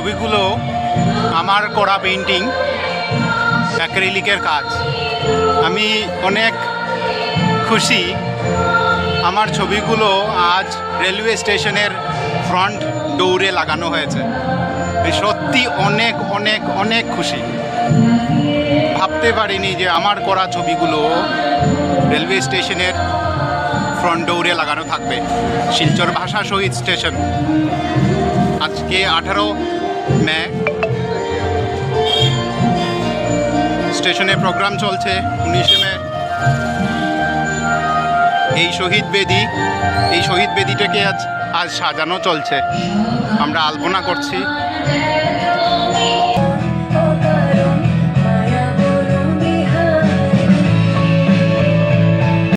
ছবিগুলো আমার করা পেইন্টিং, অ্যাক্রিলিকের কাজ। আমি অনেক খুশি আমার ছবিগুলো আজ রেলওয়ে স্টেশনের ফ্রন্ট ডোরে লাগানো হয়েছে। সত্যি অনেক অনেক অনেক খুশি। ভাবতে পারিনি যে আমার করা ছবিগুলো রেলওয়ে স্টেশনের ফ্রন্ট ডোরে লাগানো থাকবে। শিলচর ভাষা শহীদ স্টেশন। আজকে 18 মে স্টেশনে প্রোগ্রাম চলছে। 19 মে এই শহীদ বেদিটাকে আজ সাজানো চলছে। আমরা আলপনা করছি।